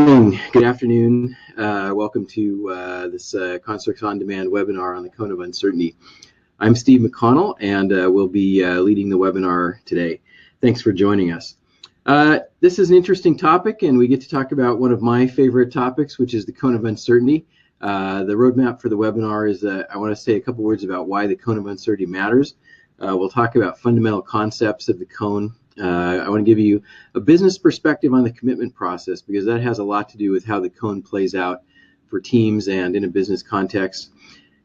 morning, good afternoon. Welcome to this Construx On Demand webinar on the Cone of Uncertainty. I'm Steve McConnell, and we'll be leading the webinar today. Thanks for joining us. This is an interesting topic, and we get to talk about one of my favorite topics, which is the Cone of Uncertainty. The roadmap for the webinar is I want to say a couple words about why the Cone of Uncertainty matters. We'll talk about fundamental concepts of the cone. I want to give you a business perspective on the commitment process, because that has a lot to do with how the cone plays out for teams and in a business context.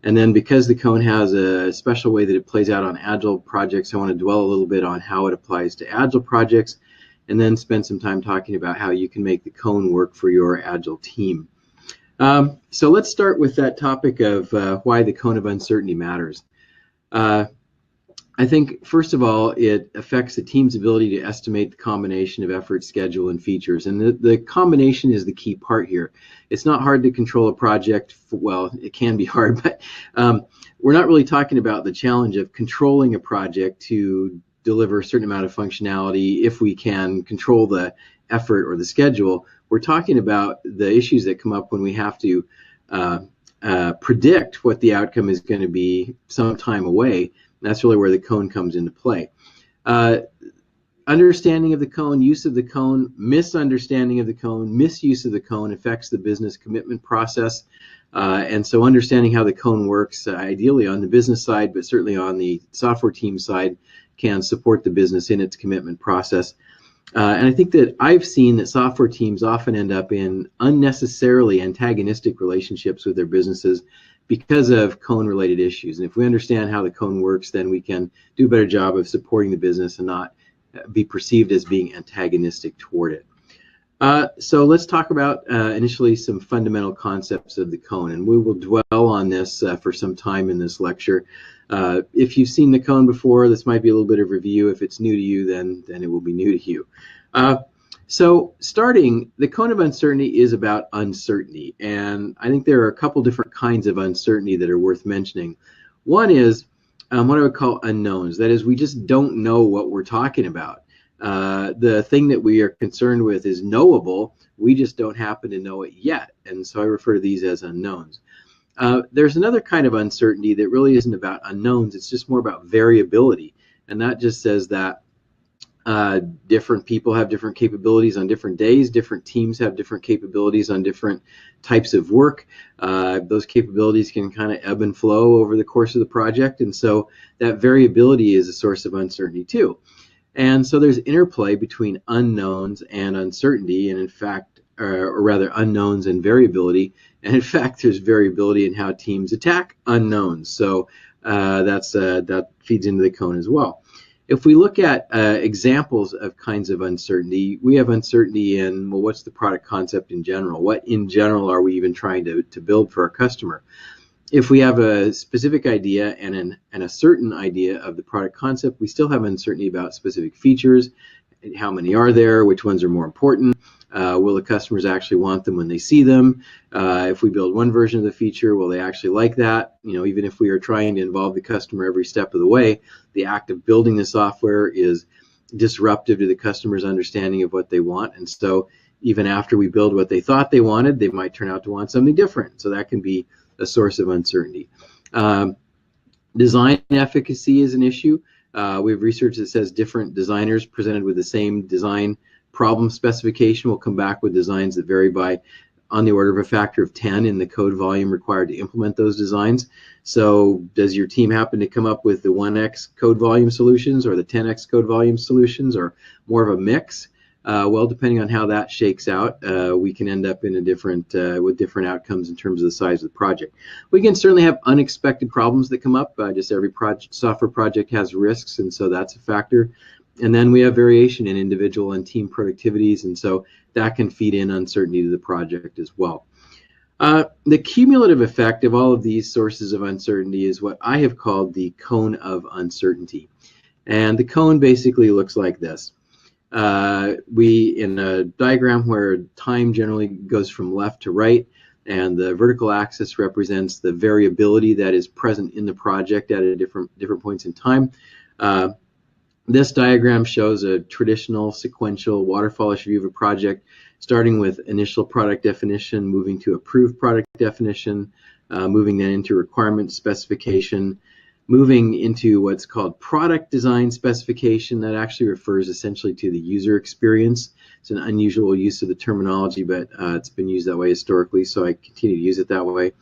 And then because the cone has a special way that it plays out on Agile projects, I want to dwell a little bit on how it applies to Agile projects, and then spend some time talking about how you can make the cone work for your Agile team. So let's start with that topic of why the Cone of Uncertainty matters. I think, first of all, it affects the team's ability to estimate the combination of effort, schedule, and features. And the combination is the key part here. It's not hard to control a project. Well, it can be hard, but we're not really talking about the challenge of controlling a project to deliver a certain amount of functionality if we can control the effort or the schedule. We're talking about the issues that come up when we have to predict what the outcome is going to be some time away. That's really where the cone comes into play. Understanding of the cone, use of the cone, misunderstanding of the cone, misuse of the cone affects the business commitment process. And so understanding how the cone works, ideally on the business side, but certainly on the software team side, can support the business in its commitment process. And I think that I've seen that software teams often end up in unnecessarily antagonistic relationships with their businesses because of cone-related issues. And if we understand how the cone works, then we can do a better job of supporting the business and not be perceived as being antagonistic toward it. So let's talk about initially some fundamental concepts of the cone, and we will dwell on this for some time in this lecture. If you've seen the cone before, this might be a little bit of review. If it's new to you, then it will be new to you. So starting, the Cone of Uncertainty is about uncertainty, and I think there are a couple different kinds of uncertainty that are worth mentioning. One is what I would call unknowns. That is, we just don't know what we're talking about. The thing that we are concerned with is knowable. We just don't happen to know it yet, and so I refer to these as unknowns. There's another kind of uncertainty that really isn't about unknowns. It's just more about variability, and that just says that different people have different capabilities on different days. Different teams have different capabilities on different types of work. Those capabilities can kind of ebb and flow over the course of the project, and so that variability is a source of uncertainty too. And so there's interplay between unknowns and uncertainty, and in fact, or rather unknowns and variability. And in fact, there's variability in how teams attack unknowns. So that feeds into the cone as well. If we look at examples of kinds of uncertainty, we have uncertainty in, well, what's the product concept in general? What in general are we even trying to build for our customer? If we have a specific idea and a certain idea of the product concept, we still have uncertainty about specific features. How many are there? Which ones are more important? Will the customers actually want them when they see them? If we build one version of the feature, will they actually like that? You know, even if we are trying to involve the customer every step of the way, the act of building the software is disruptive to the customer's understanding of what they want. And so even after we build what they thought they wanted, they might turn out to want something different. So that can be a source of uncertainty. Design efficacy is an issue. We have research that says different designers presented with the same design problem specification will come back with designs that vary by on the order of a factor of 10 in the code volume required to implement those designs. So does your team happen to come up with the 1x code volume solutions or the 10x code volume solutions, or more of a mix? Well, depending on how that shakes out, we can end up in a different with different outcomes in terms of the size of the project. We can certainly have unexpected problems that come up. Just every software project has risks, and so that's a factor. And then we have variation in individual and team productivities, and so that can feed in uncertainty to the project as well. The cumulative effect of all of these sources of uncertainty is what I have called the cone of uncertainty. And the cone basically looks like this. In a diagram where time generally goes from left to right, and the vertical axis represents the variability that is present in the project at a different points in time. This diagram shows a traditional sequential waterfallish view of a project, starting with initial product definition, moving to approved product definition, moving then into requirement specification, moving into what's called product design specification. That actually refers essentially to the user experience. It's an unusual use of the terminology, but it's been used that way historically, so I continue to use it that way.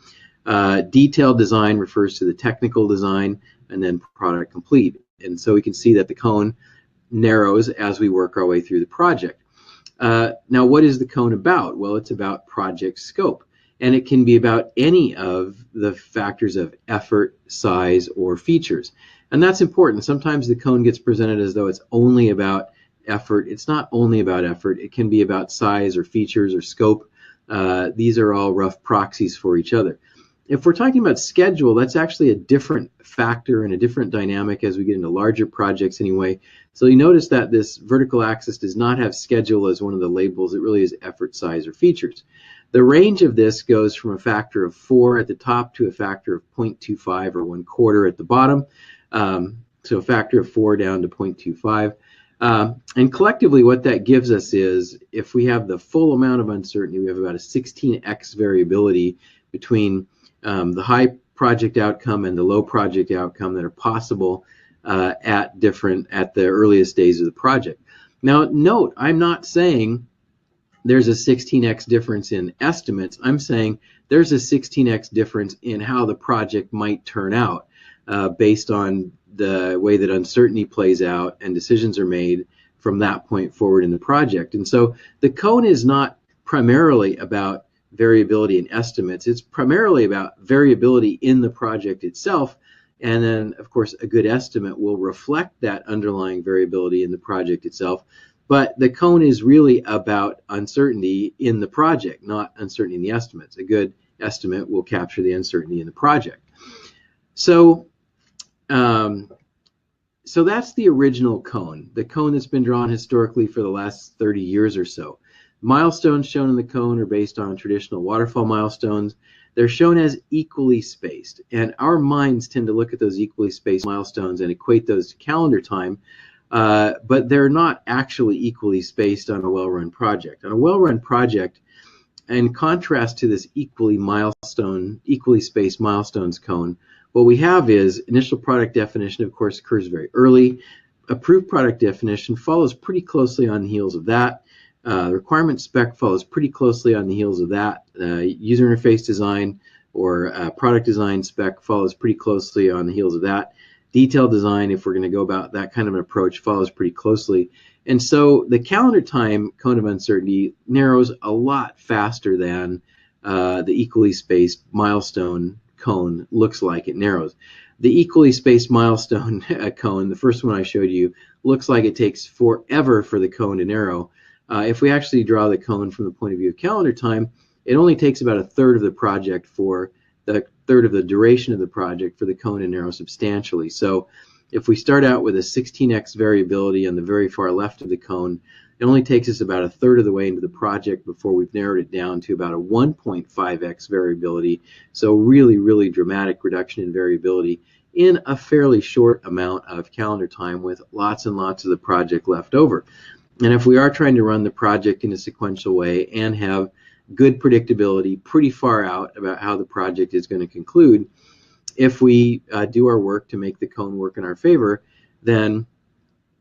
Detailed design refers to the technical design, and then product complete. And so we can see that the cone narrows as we work our way through the project. Now, what is the cone about? Well, it's about project scope. And it can be about any of the factors of effort, size, or features. And that's important. Sometimes the cone gets presented as though it's only about effort. It's not only about effort. It can be about size or features or scope. These are all rough proxies for each other. If we're talking about schedule, that's actually a different factor and a different dynamic as we get into larger projects anyway. So you notice that this vertical axis does not have schedule as one of the labels. It really is effort, size, or features. The range of this goes from a factor of 4 at the top to a factor of 0.25 or 1/4 at the bottom. So a factor of 4 down to 0.25. And collectively what that gives us is, if we have the full amount of uncertainty, we have about a 16x variability between the high project outcome and the low project outcome that are possible at the earliest days of the project. Now note, I'm not saying there's a 16x difference in estimates. I'm saying there's a 16x difference in how the project might turn out based on the way that uncertainty plays out and decisions are made from that point forward in the project. And so the cone is not primarily about variability in estimates. It's primarily about variability in the project itself. And then, of course, a good estimate will reflect that underlying variability in the project itself. But the cone is really about uncertainty in the project, not uncertainty in the estimates. A good estimate will capture the uncertainty in the project. So that's the original cone, the cone that's been drawn historically for the last 30 years or so. Milestones shown in the cone are based on traditional waterfall milestones. They're shown as equally spaced, and our minds tend to look at those equally spaced milestones and equate those to calendar time, but they're not actually equally spaced on a well-run project. On a well-run project, in contrast to this equally spaced milestones cone, what we have is initial product definition, of course, occurs very early. Approved product definition follows pretty closely on the heels of that. Requirement spec follows pretty closely on the heels of that. User interface design or product design spec follows pretty closely on the heels of that. Detailed design, if we're going to go about that kind of an approach, follows pretty closely. And so the calendar time cone of uncertainty narrows a lot faster than the equally spaced milestone cone looks like it narrows. The equally spaced milestone cone, the first one I showed you, looks like it takes forever for the cone to narrow. If we actually draw the cone from the point of view of calendar time, it only takes about a third of the project for the third of the duration of the project for the cone to narrow substantially. So if we start out with a 16x variability on the very far left of the cone, it only takes us about a third of the way into the project before we've narrowed it down to about a 1.5x variability. So really, really dramatic reduction in variability in a fairly short amount of calendar time with lots and lots of the project left over. And if we are trying to run the project in a sequential way and have good predictability pretty far out about how the project is going to conclude, if we do our work to make the cone work in our favor, then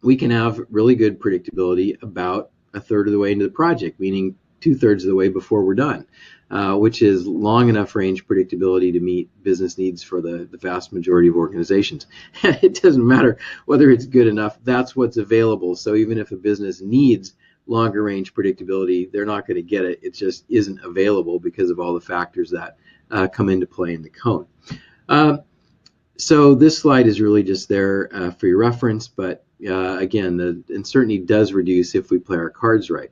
we can have really good predictability about a third of the way into the project, meaning 2/3 of the way before we're done, which is long enough range predictability to meet business needs for the vast majority of organizations. It doesn't matter whether it's good enough, that's what's available. So even if a business needs longer range predictability, they're not going to get it. It just isn't available because of all the factors that come into play in the cone. So this slide is really just there for your reference, but again, the uncertainty does reduce if we play our cards right.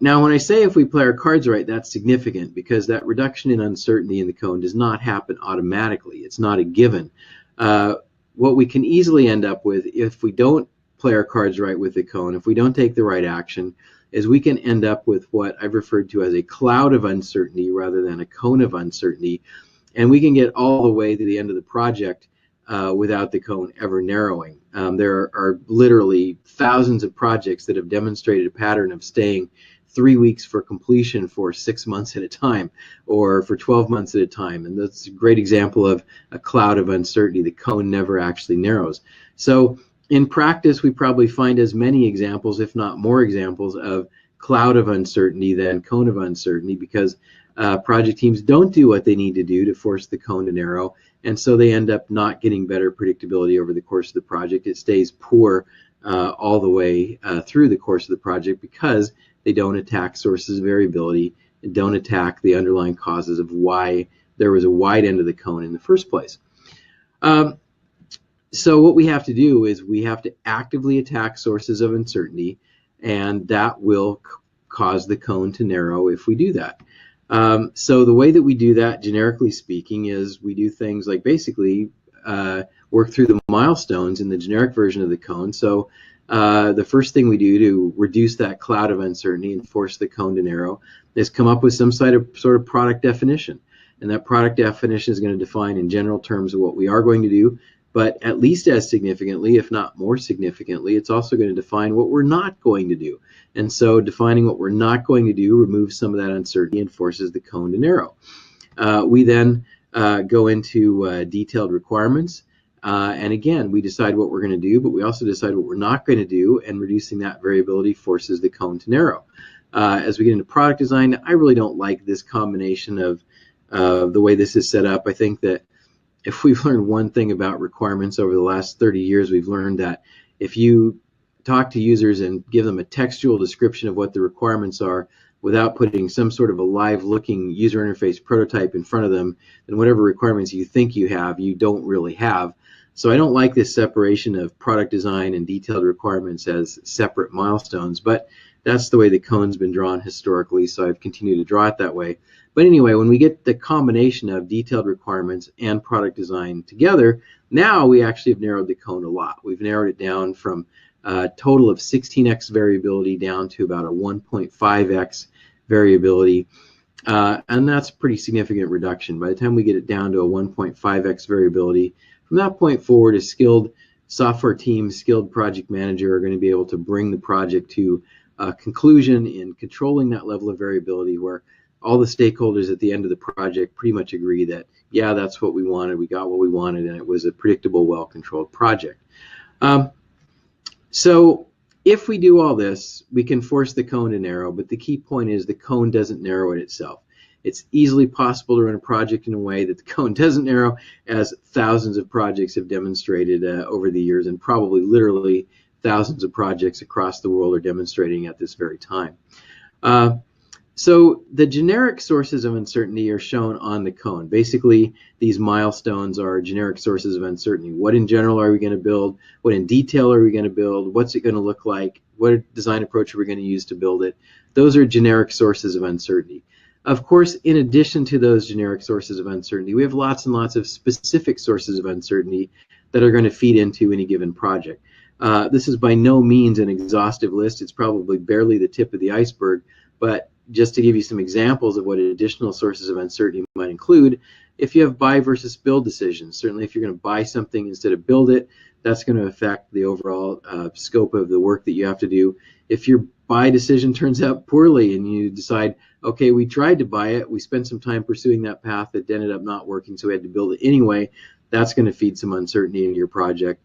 Now, when I say if we play our cards right, that's significant because that reduction in uncertainty in the cone does not happen automatically. It's not a given. What we can easily end up with if we don't play our cards right with the cone, if we don't take the right action, is we can end up with what I've referred to as a cloud of uncertainty rather than a cone of uncertainty. And we can get all the way to the end of the project without the cone ever narrowing. There are literally thousands of projects that have demonstrated a pattern of staying 3 weeks for completion for 6 months at a time, or for 12 months at a time. And that's a great example of a cloud of uncertainty. The cone never actually narrows. So in practice, we probably find as many examples, if not more examples, of cloud of uncertainty than cone of uncertainty, because project teams don't do what they need to do to force the cone to narrow, and so they end up not getting better predictability over the course of the project. It stays poor all the way through the course of the project, because they don't attack sources of variability and don't attack the underlying causes of why there was a wide end of the cone in the first place. So what we have to do is we have to actively attack sources of uncertainty, and that will cause the cone to narrow if we do that. So the way that we do that, generically speaking, is we do things like basically work through the milestones in the generic version of the cone. So the first thing we do to reduce that cloud of uncertainty and force the cone to narrow is come up with some sort of product definition. And that product definition is going to define in general terms of what we are going to do, but at least as significantly, if not more significantly, it's also going to define what we're not going to do. And so defining what we're not going to do removes some of that uncertainty and forces the cone to narrow. We then go into detailed requirements. And again, we decide what we're going to do, but we also decide what we're not going to do, and reducing that variability forces the cone to narrow. As we get into product design, I really don't like this combination of the way this is set up. I think that if we've learned one thing about requirements over the last 30 years, we've learned that if you talk to users and give them a textual description of what the requirements are without putting some sort of a live looking user interface prototype in front of them, then whatever requirements you think you have, you don't really have. So I don't like this separation of product design and detailed requirements as separate milestones, but that's the way the cone's been drawn historically, so I've continued to draw it that way. But anyway, when we get the combination of detailed requirements and product design together, now we actually have narrowed the cone a lot. We've narrowed it down from a total of 16x variability down to about a 1.5x variability. And that's a pretty significant reduction. By the time we get it down to a 1.5x variability, from that point forward, a skilled software team, skilled project manager are going to be able to bring the project to a conclusion in controlling that level of variability, where all the stakeholders at the end of the project pretty much agree that, yeah, that's what we wanted, we got what we wanted, and it was a predictable, well-controlled project. So if we do all this, we can force the cone to narrow, but the key point is the cone doesn't narrow it itself. It's easily possible to run a project in a way that the cone doesn't narrow, as thousands of projects have demonstrated over the years, and probably literally thousands of projects across the world are demonstrating at this very time. So the generic sources of uncertainty are shown on the cone. Basically, these milestones are generic sources of uncertainty. What in general are we going to build? What in detail are we going to build? What's it going to look like? What design approach are we going to use to build it? Those are generic sources of uncertainty. Of course, in addition to those generic sources of uncertainty, we have lots and lots of specific sources of uncertainty that are going to feed into any given project. This is by no means an exhaustive list. It's probably barely the tip of the iceberg, but just to give you some examples of what additional sources of uncertainty might include, if you have buy versus build decisions, certainly if you're going to buy something instead of build it, that's going to affect the overall scope of the work that you have to do. If your buy decision turns out poorly and you decide, okay, we tried to buy it, we spent some time pursuing that path that ended up not working, so we had to build it anyway, that's going to feed some uncertainty into your project.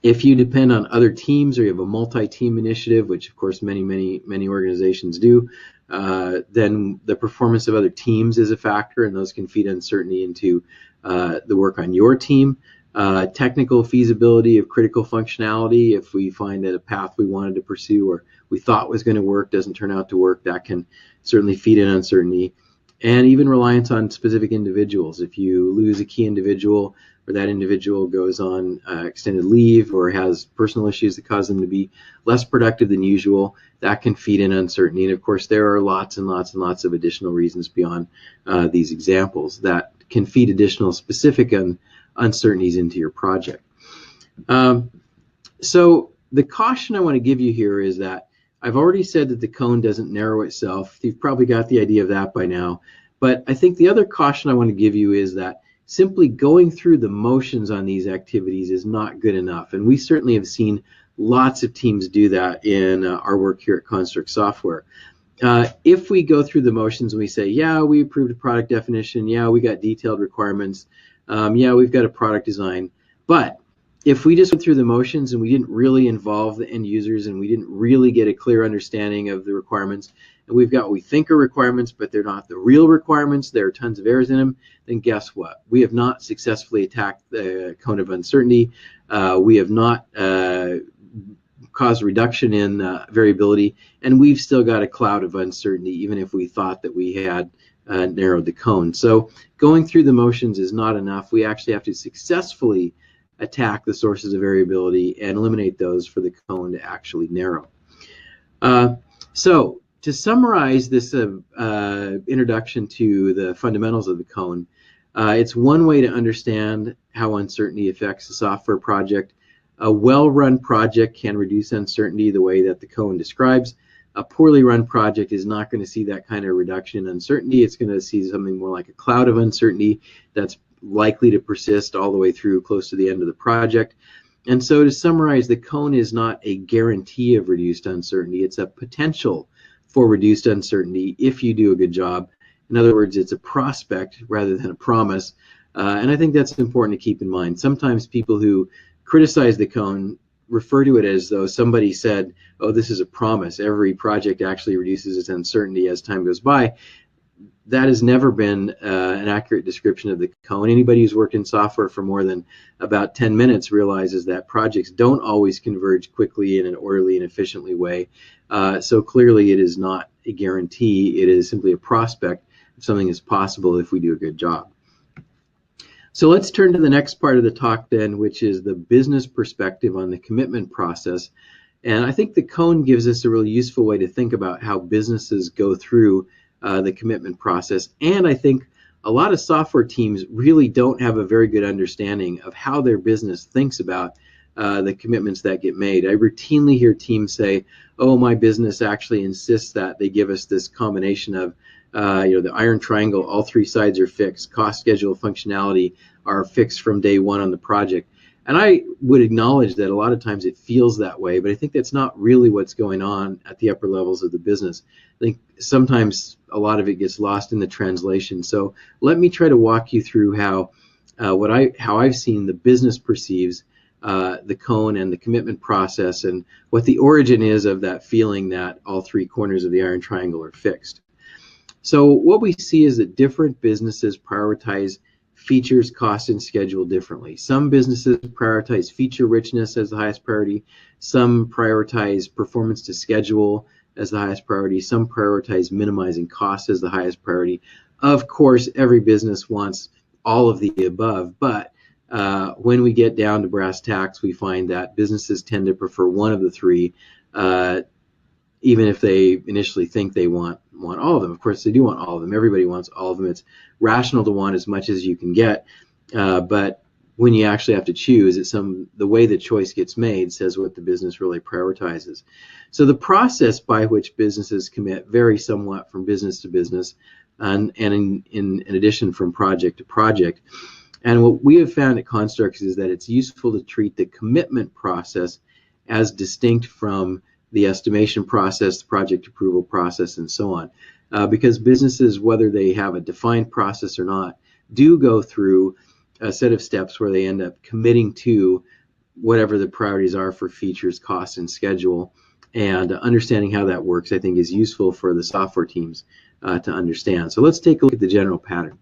If you depend on other teams, or you have a multi-team initiative, which of course many organizations do, then the performance of other teams is a factor, and those can feed uncertainty into the work on your team. Technical feasibility of critical functionality, if we find that a path we wanted to pursue or we thought was going to work doesn't turn out to work, that can certainly feed in uncertainty. And even reliance on specific individuals. If you lose a key individual, or that individual goes on extended leave or has personal issues that cause them to be less productive than usual, that can feed in uncertainty. And of course, there are lots and lots and lots of additional reasons beyond these examples that can feed additional specific uncertainties into your project. So the caution I want to give you here is that I've already said that the cone doesn't narrow itself. You've probably got the idea of that by now. But I think the other caution I want to give you is that simply going through the motions on these activities is not good enough. And we certainly have seen lots of teams do that in our work here at Construx Software. If we go through the motions and we say, yeah, we approved a product definition, yeah, we got detailed requirements, yeah, we've got a product design, but if we just went through the motions and we didn't really involve the end users and we didn't really get a clear understanding of the requirements, and we've got what we think are requirements, but they're not the real requirements, there are tons of errors in them, then guess what? We have not successfully attacked the cone of uncertainty. We have not caused a reduction in variability, and we've still got a cloud of uncertainty, even if we thought that we had narrowed the cone. So going through the motions is not enough. We actually have to successfully attack the sources of variability and eliminate those for the cone to actually narrow. So to summarize this introduction to the fundamentals of the cone, it's one way to understand how uncertainty affects the software project. A well-run project can reduce uncertainty the way that the cone describes. A poorly run project is not going to see that kind of reduction in uncertainty. It's going to see something more like a cloud of uncertainty that's likely to persist all the way through close to the end of the project. And so to summarize, the cone is not a guarantee of reduced uncertainty. It's a potential for reduced uncertainty if you do a good job. In other words, it's a prospect rather than a promise. And I think that's important to keep in mind. Sometimes people who criticize the cone refer to it as though somebody said, oh, this is a promise. Every project actually reduces its uncertainty as time goes by. That has never been an accurate description of the cone. Anybody who's worked in software for more than about 10 minutes realizes that projects don't always converge quickly in an orderly and efficiently way. So clearly it is not a guarantee. It is simply a prospect if something is possible if we do a good job. So let's turn to the next part of the talk then, which is the business perspective on the commitment process. And I think the cone gives us a really useful way to think about how businesses go through the commitment process. And I think a lot of software teams really don't have a very good understanding of how their business thinks about the commitments that get made. I routinely hear teams say, oh, my business actually insists that they give us this combination of the iron triangle, all three sides are fixed, cost, schedule, functionality are fixed from day one on the project. And I would acknowledge that a lot of times it feels that way, but I think that's not really what's going on at the upper levels of the business. I think sometimes a lot of it gets lost in the translation. So let me try to walk you through how I've seen the business perceives the cone and the commitment process and what the origin is of that feeling that all three corners of the iron triangle are fixed. So what we see is that different businesses prioritize features, cost, and schedule differently. Some businesses prioritize feature richness as the highest priority. Some prioritize performance to schedule as the highest priority. Some prioritize minimizing costs as the highest priority. Of course, every business wants all of the above, but when we get down to brass tacks, we find that businesses tend to prefer one of the three, even if they initially think they want all of them. Of course, they do want all of them. Everybody wants all of them. It's rational to want as much as you can get, but when you actually have to choose, the way the choice gets made says what the business really prioritizes. So the process by which businesses commit varies somewhat from business to business, and in addition from project to project. And what we have found at Construx is that it's useful to treat the commitment process as distinct from the estimation process, the project approval process, and so on. Because businesses, whether they have a defined process or not, do go through a set of steps where they end up committing to whatever the priorities are for features, costs, and schedule. And understanding how that works, I think, is useful for the software teams to understand. So let's take a look at the general pattern.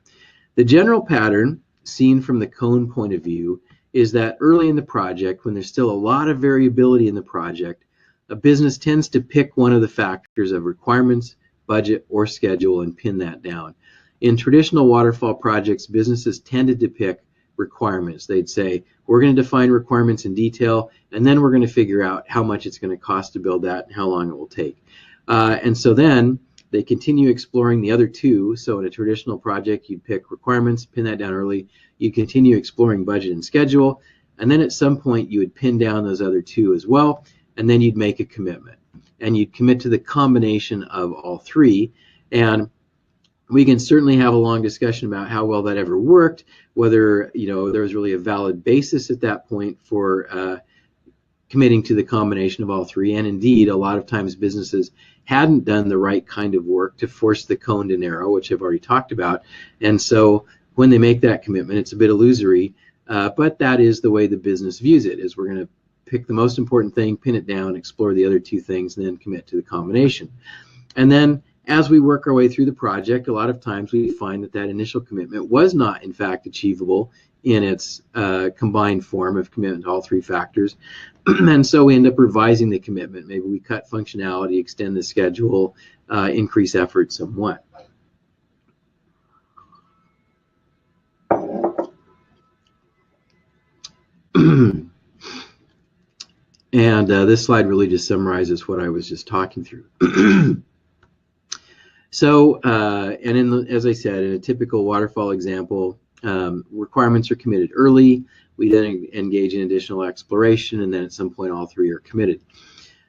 The general pattern, seen from the cone point of view, is that early in the project, when there's still a lot of variability in the project, a business tends to pick one of the factors of requirements, budget, or schedule and pin that down. In traditional waterfall projects, businesses tended to pick requirements. They'd say, we're going to define requirements in detail, and then we're going to figure out how much it's going to cost to build that and how long it will take. And so then they continue exploring the other two. So in a traditional project, you'd pick requirements, pin that down early. You continue exploring budget and schedule, and then at some point you would pin down those other two as well, and then you'd make a commitment. And you'd commit to the combination of all three. And We can certainly have a long discussion about how well that ever worked, whether there was really a valid basis at that point for committing to the combination of all three. And indeed, a lot of times businesses hadn't done the right kind of work to force the cone to narrow, which I've already talked about. And so when they make that commitment, it's a bit illusory, but that is the way the business views it, is we're going to pick the most important thing, pin it down, explore the other two things, and then commit to the combination. And then as we work our way through the project, a lot of times we find that that initial commitment was not, in fact, achievable in its combined form of commitment to all three factors. And so we end up revising the commitment. Maybe we cut functionality, extend the schedule, increase effort somewhat. And this slide really just summarizes what I was just talking through. So, and as I said, in a typical waterfall example, requirements are committed early. We then engage in additional exploration, and then at some point all three are committed.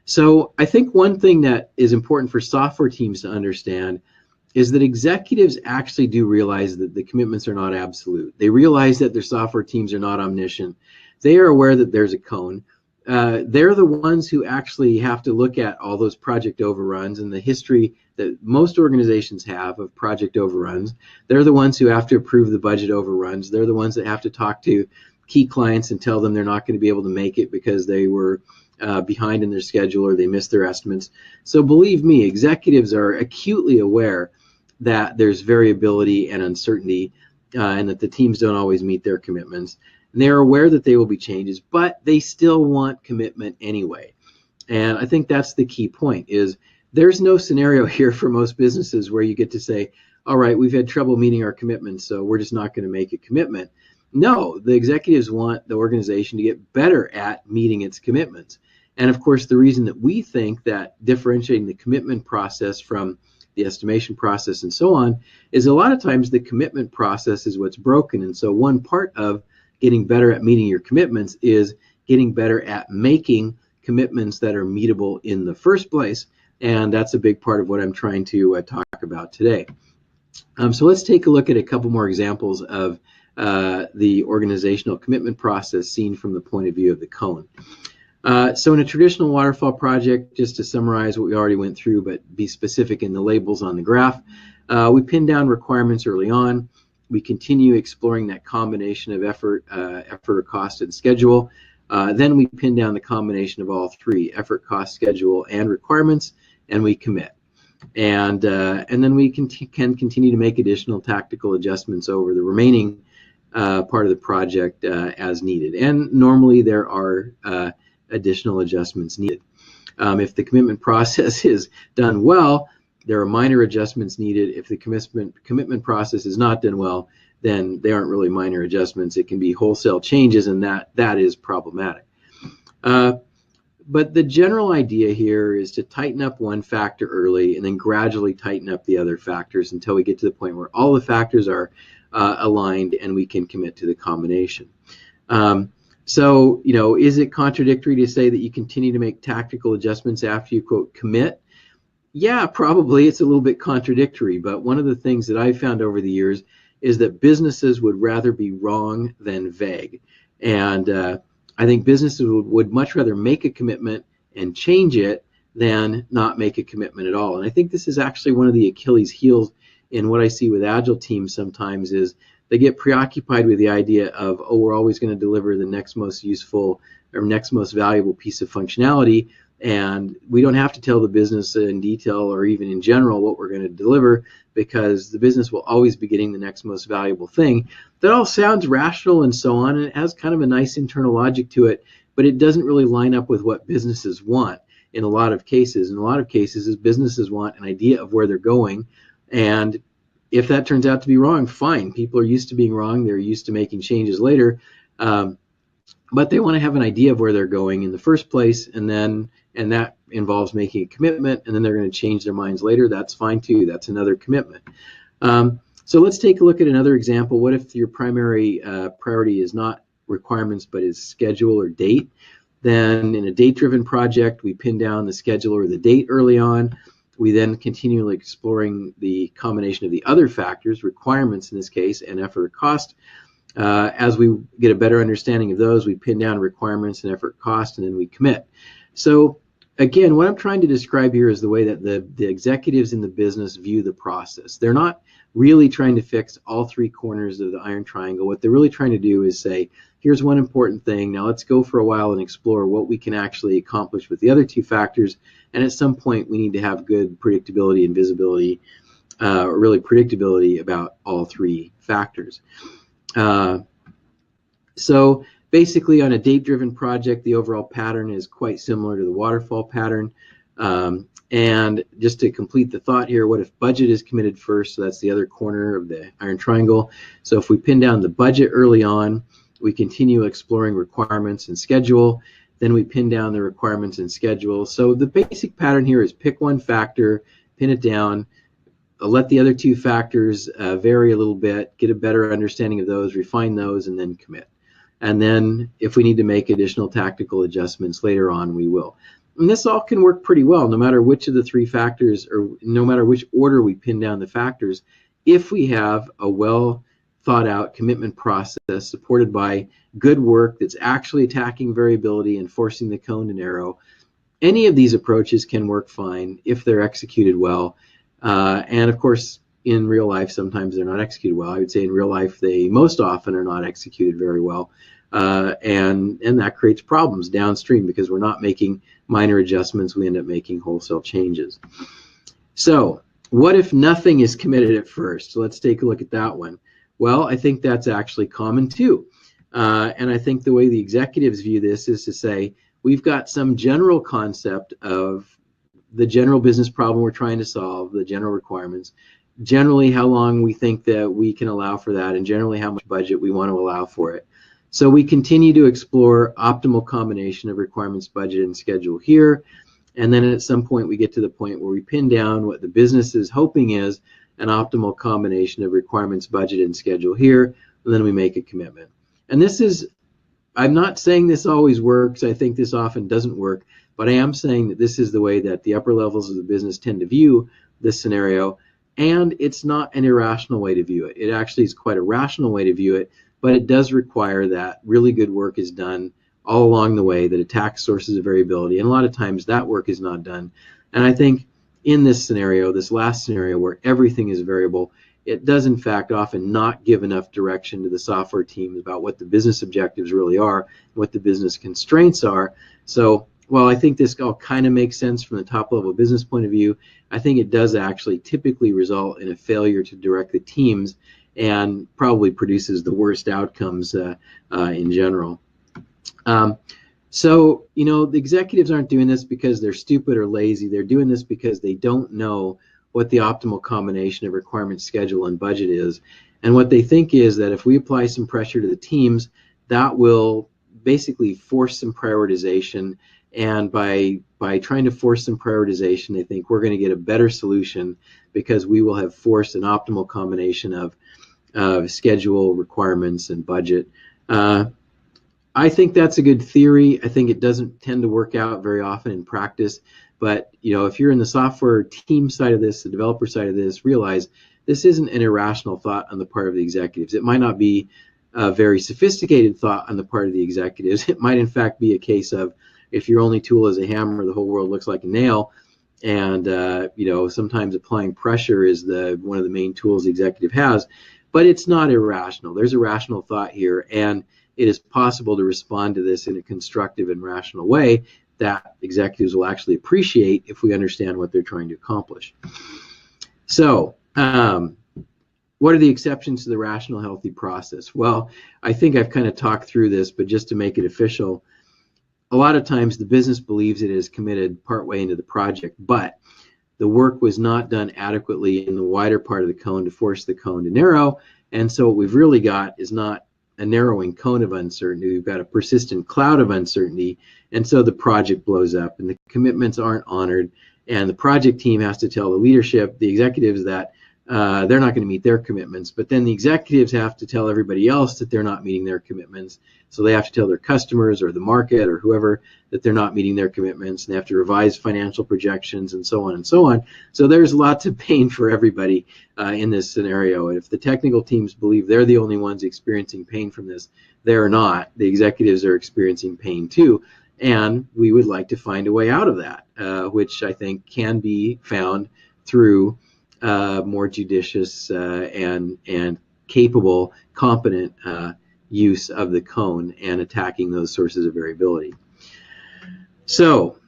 So I think one thing that is important for software teams to understand is that executives actually do realize that the commitments are not absolute. They realize that their software teams are not omniscient. They are aware that there's a cone. They're the ones who actually have to look at all those project overruns and the history that most organizations have of project overruns. They're the ones who have to approve the budget overruns. They're the ones that have to talk to key clients and tell them they're not going to be able to make it because they were behind in their schedule or they missed their estimates. So believe me, executives are acutely aware that there's variability and uncertainty and that the teams don't always meet their commitments. And they're aware that they will be changes, but they still want commitment anyway. And I think that's the key point, is there's no scenario here for most businesses where you get to say, all right, we've had trouble meeting our commitments, so we're just not going to make a commitment. No, the executives want the organization to get better at meeting its commitments. And of course, the reason that we think that differentiating the commitment process from the estimation process and so on is a lot of times the commitment process is what's broken. And so one part of getting better at meeting your commitments is getting better at making commitments that are meetable in the first place. And that's a big part of what I'm trying to talk about today. So let's take a look at a couple more examples of the organizational commitment process seen from the point of view of the cone. So in a traditional waterfall project, just to summarize what we already went through, but be specific in the labels on the graph, we pin down requirements early on. We continue exploring that combination of effort, cost, and schedule. Then we pin down the combination of all three, effort, cost, schedule, and requirements, and we commit. And then we can continue to make additional tactical adjustments over the remaining part of the project as needed. And normally there are additional adjustments needed. If the commitment process is done well, there are minor adjustments needed. If the commitment process is not done well, then they aren't really minor adjustments. It can be wholesale changes, and that is problematic. But the general idea here is to tighten up one factor early and then gradually tighten up the other factors until we get to the point where all the factors are aligned and we can commit to the combination. So, is it contradictory to say that you continue to make tactical adjustments after you, quote, commit? Yeah, probably. It's a little bit contradictory, but one of the things that I've found over the years is that businesses would rather be wrong than vague. And I think businesses would much rather make a commitment and change it than not make a commitment at all. And I think this is actually one of the Achilles heels in what I see with Agile teams sometimes is they get preoccupied with the idea of, oh, we're always going to deliver the next most useful or next most valuable piece of functionality. And we don't have to tell the business in detail or even in general what we're going to deliver because the business will always be getting the next most valuable thing. That all sounds rational and so on, and it has kind of a nice internal logic to it, but it doesn't really line up with what businesses want in a lot of cases. In a lot of cases, is businesses want an idea of where they're going, and if that turns out to be wrong, fine. People are used to being wrong. They're used to making changes later. But they want to have an idea of where they're going in the first place, and that involves making a commitment, and then they're going to change their minds later. That's fine too. That's another commitment. So let's take a look at another example. What if your primary priority is not requirements but is schedule or date? Then in a date-driven project, we pin down the schedule or the date early on. We then continually exploring the combination of the other factors, requirements in this case, and effort or cost. As we get a better understanding of those, we pin down requirements and effort cost, and then we commit. So again, what I'm trying to describe here is the way that the executives in the business view the process. They're not really trying to fix all three corners of the iron triangle. What they're really trying to do is say, here's one important thing. Now let's go for a while and explore what we can actually accomplish with the other two factors. And at some point, we need to have good predictability and visibility, or really predictability about all three factors. So basically, on a date-driven project, the overall pattern is quite similar to the waterfall pattern. And just to complete the thought here, what if budget is committed first? So that's the other corner of the iron triangle. So if we pin down the budget early on, we continue exploring requirements and schedule. Then we pin down the requirements and schedule. So the basic pattern here is pick one factor, pin it down, let the other two factors vary a little bit, get a better understanding of those, refine those, and then commit. And then if we need to make additional tactical adjustments later on, we will. And this all can work pretty well, no matter which of the three factors, or no matter which order we pin down the factors, if we have a well thought out commitment process supported by good work that's actually attacking variability and forcing the cone to narrow. Any of these approaches can work fine if they're executed well. And of course, in real life, sometimes they're not executed well. I would say in real life, they most often are not executed very well. And that creates problems downstream because we're not making minor adjustments. We end up making wholesale changes. So what if nothing is committed at first? So let's take a look at that one. Well, I think that's actually common too. And I think the way the executives view this is to say, we've got some general concept of the general business problem we're trying to solve, the general requirements, generally how long we think that we can allow for that, and generally how much budget we want to allow for it. So we continue to explore optimal combination of requirements, budget, and schedule here. And then at some point we get to the point where we pin down what the business is hoping is an optimal combination of requirements, budget, and schedule here, and then we make a commitment. And this is, I'm not saying this always works. I think this often doesn't work, but I am saying that this is the way that the upper levels of the business tend to view this scenario, and it's not an irrational way to view it. It actually is quite a rational way to view it, but it does require that really good work is done all along the way that attacks sources of variability, and a lot of times that work is not done. And I think in this scenario, this last scenario where everything is variable, it does in fact often not give enough direction to the software teams about what the business objectives really are, what the business constraints are. So while I think this all kind of makes sense from the top level business point of view, I think it does actually typically result in a failure to direct the teams and probably produces the worst outcomes in general. So, you know, the executives aren't doing this because they're stupid or lazy. They're doing this because they don't know what the optimal combination of requirement, schedule, and budget is. And what they think is that if we apply some pressure to the teams, that will basically force some prioritization. And by trying to force some prioritization, they think we're going to get a better solution because we will have forced an optimal combination of schedule, requirements, and budget. I think that's a good theory. I think it doesn't tend to work out very often in practice. But you know, if you're in the software team side of this, the developer side of this, realize this isn't an irrational thought on the part of the executives. It might not be a very sophisticated thought on the part of the executives. It might in fact be a case of if your only tool is a hammer, the whole world looks like a nail. And you know, sometimes applying pressure is one of the main tools the executive has. But it's not irrational. There's a rational thought here, and it is possible to respond to this in a constructive and rational way that executives will actually appreciate if we understand what they're trying to accomplish. So, what are the exceptions to the rational, healthy process? Well, I think I've kind of talked through this, but just to make it official, a lot of times the business believes it is committed partway into the project, but the work was not done adequately in the wider part of the cone to force the cone to narrow, and so what we've really got is not a narrowing cone of uncertainty. We've got a persistent cloud of uncertainty, and so the project blows up and the commitments aren't honored, and the project team has to tell the leadership, the executives, that they're not going to meet their commitments. But then the executives have to tell everybody else that they're not meeting their commitments. So they have to tell their customers or the market or whoever that they're not meeting their commitments, and they have to revise financial projections and so on and so on. So there's lots of pain for everybody in this scenario. And if the technical teams believe they're the only ones experiencing pain from this, they're not. The executives are experiencing pain too. And we would like to find a way out of that, which I think can be found through more judicious and capable, competent use of the cone and attacking those sources of variability. So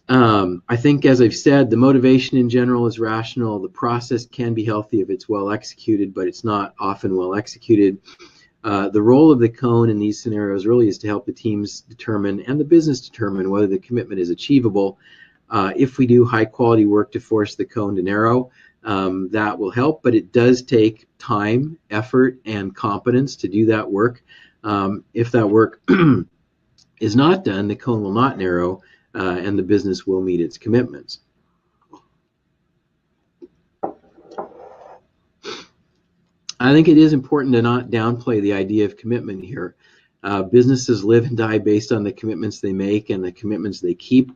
I think, as I've said, the motivation in general is rational. The process can be healthy if it's well executed, but it's not often well executed. The role of the cone in these scenarios really is to help the teams determine and the business determine whether the commitment is achievable. If we do high quality work to force the cone to narrow, that will help, but it does take time, effort, and competence to do that work. If that work is not done, the cone will not narrow, and the business will meet its commitments. I think it is important to not downplay the idea of commitment here. Businesses live and die based on the commitments they make and the commitments they keep.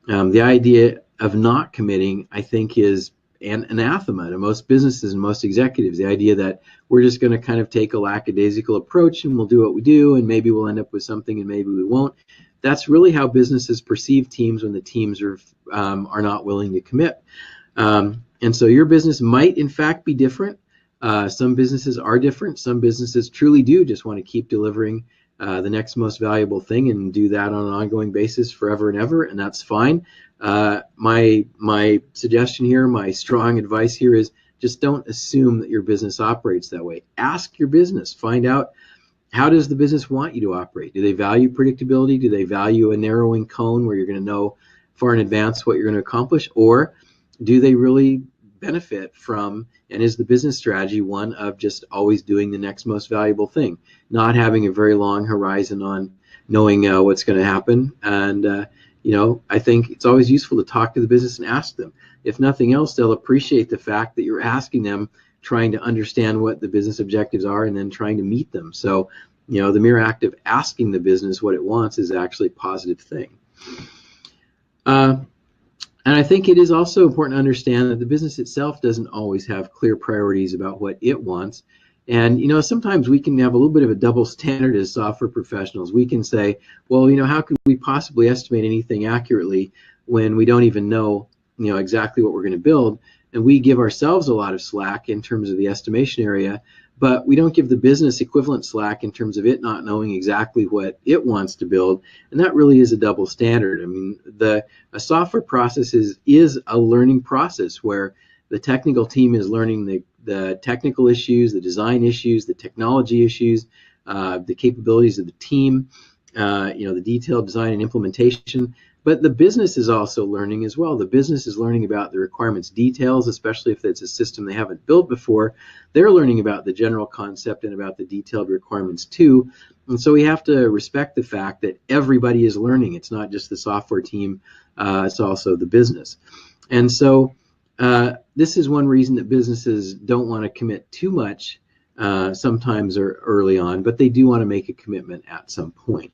The idea of not committing, I think, is an anathema to most businesses and most executives. The idea that we're just going to kind of take a lackadaisical approach and we'll do what we do and maybe we'll end up with something and maybe we won't. That's really how businesses perceive teams when the teams are not willing to commit. And so your business might in fact be different. Some businesses are different. Some businesses truly do just want to keep delivering the next most valuable thing and do that on an ongoing basis forever and ever, and that's fine. My suggestion here, my strong advice here is just don't assume that your business operates that way. Ask your business. Find out, how does the business want you to operate? Do they value predictability? Do they value a narrowing cone where you're going to know far in advance what you're going to accomplish? Or do they really benefit from, and is the business strategy one of just always doing the next most valuable thing, not having a very long horizon on knowing what's going to happen? And I think it's always useful to talk to the business and ask them. If nothing else, they'll appreciate the fact that you're asking them, trying to understand what the business objectives are and then trying to meet them. So, the mere act of asking the business what it wants is actually a positive thing. And I think it is also important to understand that the business itself doesn't always have clear priorities about what it wants. And, sometimes we can have a little bit of a double standard as software professionals. We can say, well, how could we possibly estimate anything accurately when we don't even know, exactly what we're going to build? And we give ourselves a lot of slack in terms of the estimation area, but we don't give the business equivalent slack in terms of it not knowing exactly what it wants to build. And that really is a double standard. I mean, a software process is a learning process where the technical team is learning the technical issues, the design issues, the technology issues, the capabilities of the team, the detailed design and implementation. But the business is also learning as well. The business is learning about the requirements details, especially if it's a system they haven't built before. They're learning about the general concept and about the detailed requirements too. And so we have to respect the fact that everybody is learning. It's not just the software team, it's also the business. And so this is one reason that businesses don't want to commit too much sometimes or early on, but they do want to make a commitment at some point.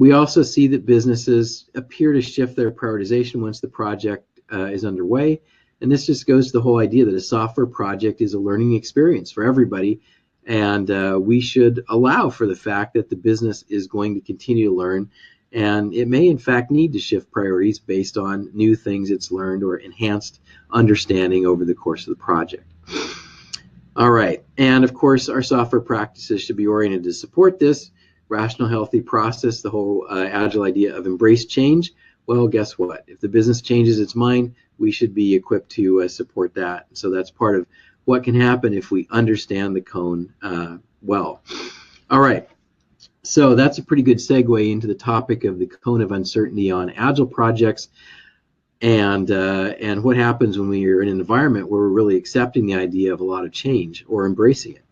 We also see that businesses appear to shift their prioritization once the project is underway. And this just goes to the whole idea that a software project is a learning experience for everybody. And we should allow for the fact that the business is going to continue to learn. And it may, in fact, need to shift priorities based on new things it's learned or enhanced understanding over the course of the project. All right. And, of course, our software practices should be oriented to support this rational, healthy process, the whole Agile idea of embrace change. Well, guess what? If the business changes its mind, we should be equipped to support that. So that's part of what can happen if we understand the cone well. All right. So that's a pretty good segue into the topic of the cone of uncertainty on Agile projects and what happens when we are in an environment where we're really accepting the idea of a lot of change or embracing it.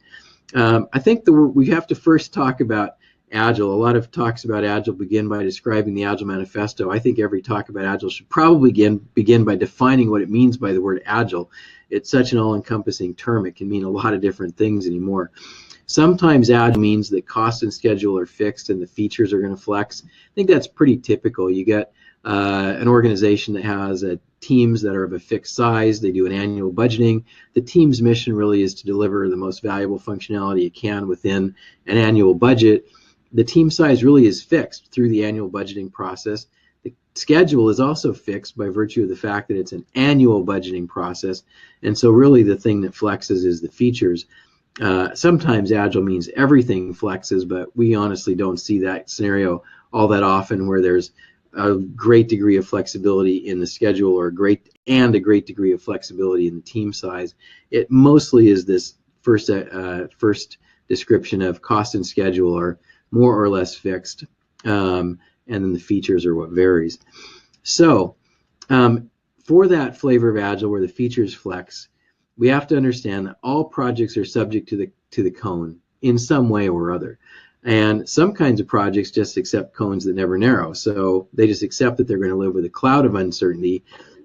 I think we have to first talk about Agile. A lot of talks about Agile begin by describing the Agile Manifesto. I think every talk about Agile should probably begin by defining what it means by the word Agile. It's such an all-encompassing term. It can mean a lot of different things anymore. Sometimes Agile means that cost and schedule are fixed and the features are going to flex. I think that's pretty typical. You get an organization that has teams that are of a fixed size. They do an annual budgeting. The team's mission really is to deliver the most valuable functionality it can within an annual budget. The team size really is fixed through the annual budgeting process. The schedule is also fixed by virtue of the fact that it's an annual budgeting process. And so really the thing that flexes is the features. Sometimes Agile means everything flexes, but we honestly don't see that scenario all that often where there's a great degree of flexibility in the schedule or a great degree of flexibility in the team size. It mostly is this first description of cost and schedule are more or less fixed, and then the features are what varies. So for that flavor of Agile where the features flex, we have to understand that all projects are subject to the cone in some way or other. And some kinds of projects just accept cones that never narrow. So they just accept that they're going to live with a cloud of uncertainty.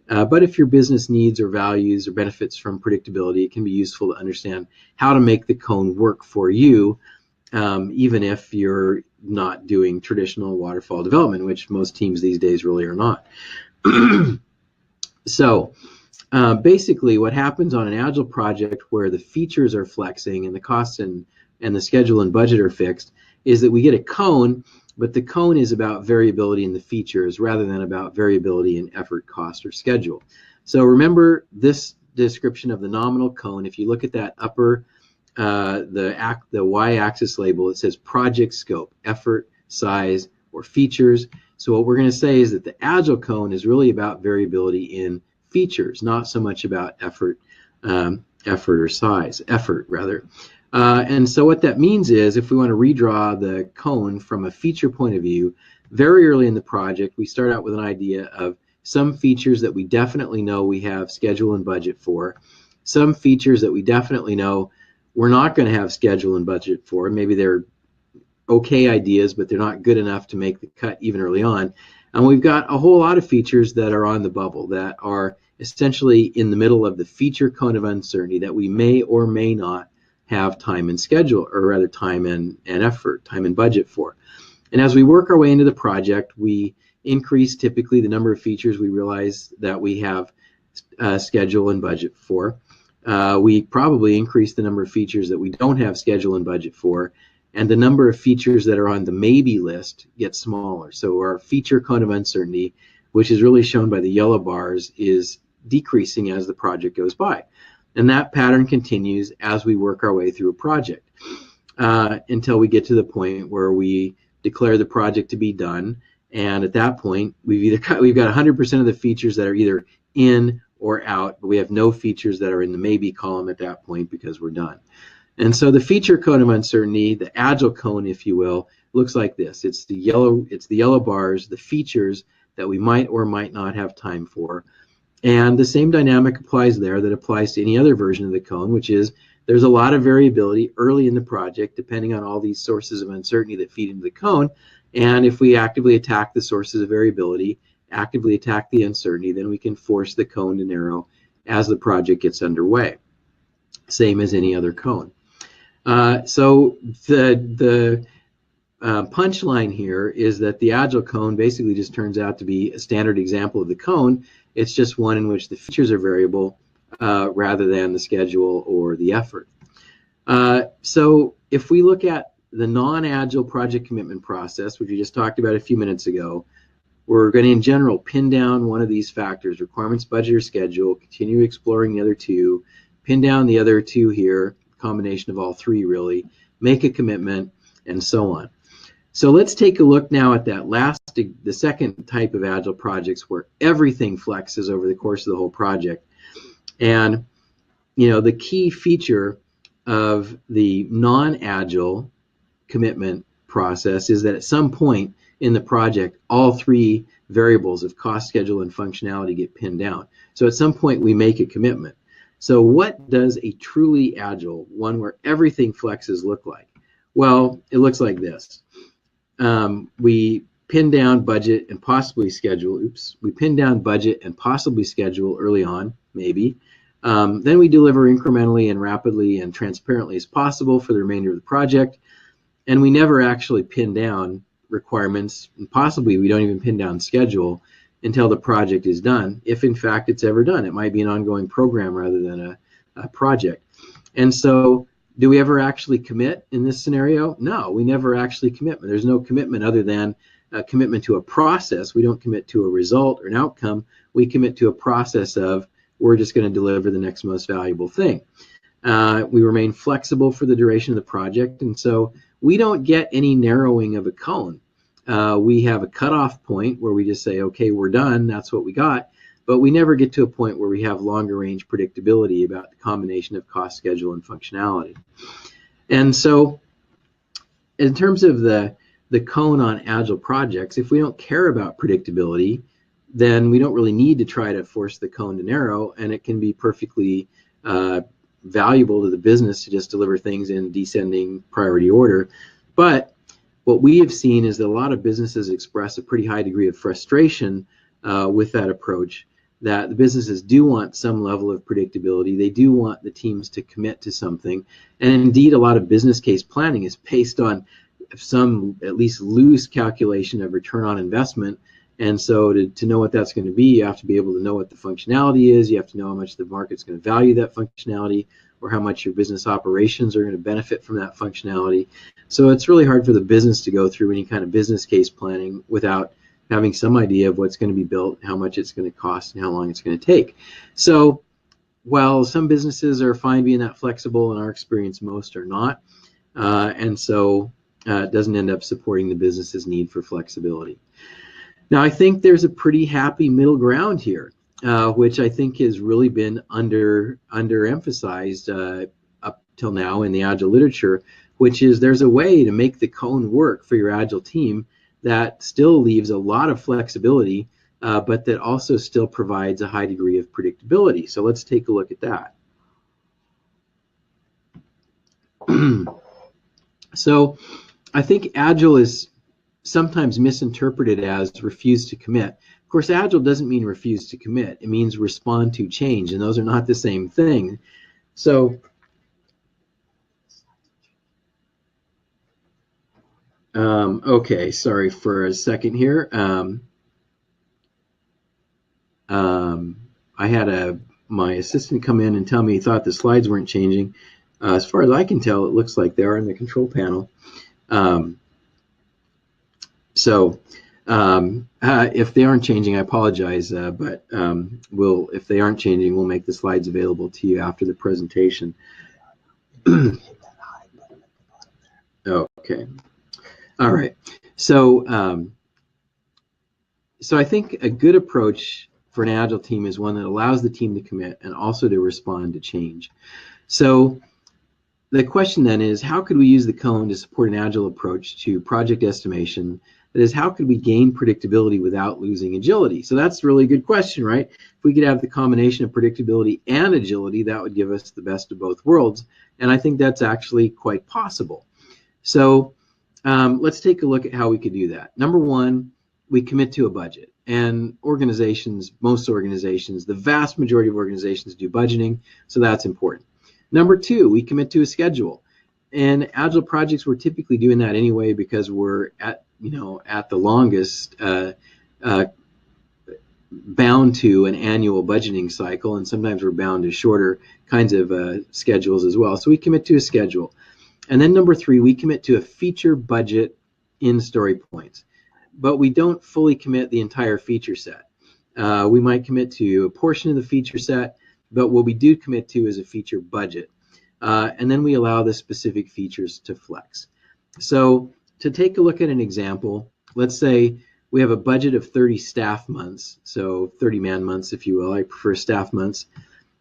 But if your business needs or values or benefits from predictability, it can be useful to understand how to make the cone work for you, even if you're not doing traditional waterfall development, which most teams these days really are not. So basically what happens on an Agile project where the features are flexing and the costs and the schedule and budget are fixed is that we get a cone, but the cone is about variability in the features rather than about variability in effort, cost, or schedule. So remember this description of the nominal cone. If you look at that upper, the y-axis label, it says project scope, effort, size, or features. So what we're going to say is that the Agile cone is really about variability in features, not so much about effort rather. And so what that means is if we want to redraw the cone from a feature point of view, very early in the project, we start out with an idea of some features that we definitely know we have schedule and budget for, some features that we definitely know we're not going to have schedule and budget for. Maybe they're okay ideas, but they're not good enough to make the cut even early on. And we've got a whole lot of features that are on the bubble that are essentially in the middle of the feature cone of uncertainty that we may or may not have time and schedule, or rather time and effort, time and budget for. And as we work our way into the project, we increase typically the number of features we realize that we have schedule and budget for. We probably increase the number of features that we don't have schedule and budget for, and the number of features that are on the maybe list gets smaller. So our feature cone of uncertainty, which is really shown by the yellow bars, is decreasing as the project goes by. And that pattern continues as we work our way through a project until we get to the point where we declare the project to be done. And at that point, we've got 100% of the features that are either in or out, but we have no features that are in the maybe column at that point because we're done. And so the feature cone of uncertainty, the Agile cone, if you will, looks like this. It's the yellow bars, the features that we might or might not have time for. And the same dynamic applies there that applies to any other version of the cone, which is there's a lot of variability early in the project depending on all these sources of uncertainty that feed into the cone. And if we actively attack the sources of variability, actively attack the uncertainty, then we can force the cone to narrow as the project gets underway. Same as any other cone. So the punchline here is that the Agile cone basically just turns out to be a standard example of the cone. It's just one in which the features are variable rather than the schedule or the effort. So if we look at the non-Agile project commitment process, which we just talked about a few minutes ago, we're going to, in general, pin down one of these factors, requirements, budget, or schedule, continue exploring the other two, pin down the other two here, combination of all three really, make a commitment, and so on. So let's take a look now at that the second type of Agile projects where everything flexes over the course of the whole project. And, the key feature of the non-Agile commitment process is that at some point in the project, all three variables of cost, schedule, and functionality get pinned down. So at some point, we make a commitment. So what does a truly Agile, one where everything flexes, look like? Well, it looks like this. we pin down budget and possibly schedule. We pin down budget and possibly schedule early on, maybe. Then we deliver incrementally and rapidly and transparently as possible for the remainder of the project. And we never actually pin down requirements, and possibly we don't even pin down schedule until the project is done, if in fact it's ever done. It might be an ongoing program rather than a project. And so do we ever actually commit in this scenario? No, we never actually commit. There's no commitment other than a commitment to a process. We don't commit to a result or an outcome. We commit to a process of we're just going to deliver the next most valuable thing. We remain flexible for the duration of the project, and so we don't get any narrowing of a cone. We have a cutoff point where we just say, okay, we're done, that's what we got, but we never get to a point where we have longer range predictability about the combination of cost, schedule, and functionality. And so in terms of the cone on Agile projects, if we don't care about predictability, then we don't really need to try to force the cone to narrow, and it can be perfectly valuable to the business to just deliver things in descending priority order. But what we have seen is that a lot of businesses express a pretty high degree of frustration with that approach, that the businesses do want some level of predictability. They do want the teams to commit to something. And indeed, a lot of business case planning is based on some at least loose calculation of return on investment. And so to know what that's going to be, you have to be able to know what the functionality is. You have to know how much the market's going to value that functionality, or how much your business operations are going to benefit from that functionality. So it's really hard for the business to go through any kind of business case planning without having some idea of what's going to be built, how much it's going to cost, and how long it's going to take. So while some businesses are fine being that flexible, in our experience, most are not. And so it doesn't end up supporting the business's need for flexibility. Now, I think there's a pretty happy middle ground here, which I think has really been underemphasized up till now in the Agile literature, which is there's a way to make the cone work for your Agile team that still leaves a lot of flexibility, but that also still provides a high degree of predictability. So let's take a look at that. So I think Agile is sometimes misinterpreted as refuse to commit. Of course, Agile doesn't mean refuse to commit. It means respond to change, and those are not the same thing. So okay, sorry for a second here. I had my assistant come in and tell me he thought the slides weren't changing. As far as I can tell, it looks like they are in the control panel. So if they aren't changing, I apologize, but if they aren't changing, we'll make the slides available to you after the presentation. Okay. All right. So so I think a good approach for an Agile team is one that allows the team to commit and also to respond to change. So the question then is, how could we use the cone to support an Agile approach to project estimation? That is, how could we gain predictability without losing agility? So that's a really good question, right? If we could have the combination of predictability and agility, that would give us the best of both worlds. And I think that's actually quite possible. So let's take a look at how we could do that. Number one, we commit to a budget. And organizations, most organizations, the vast majority of organizations do budgeting, so that's important. Number two, we commit to a schedule. And Agile projects, we're typically doing that anyway because we're at the longest bound to an annual budgeting cycle, and sometimes we're bound to shorter kinds of schedules as well. So we commit to a schedule. And then number three, we commit to a feature budget in story points. But we don't fully commit the entire feature set. We might commit to a portion of the feature set, but what we do commit to is a feature budget. And then we allow the specific features to flex. So to take a look at an example, let's say we have a budget of 30 staff months, so 30 man months, if you will. I prefer staff months.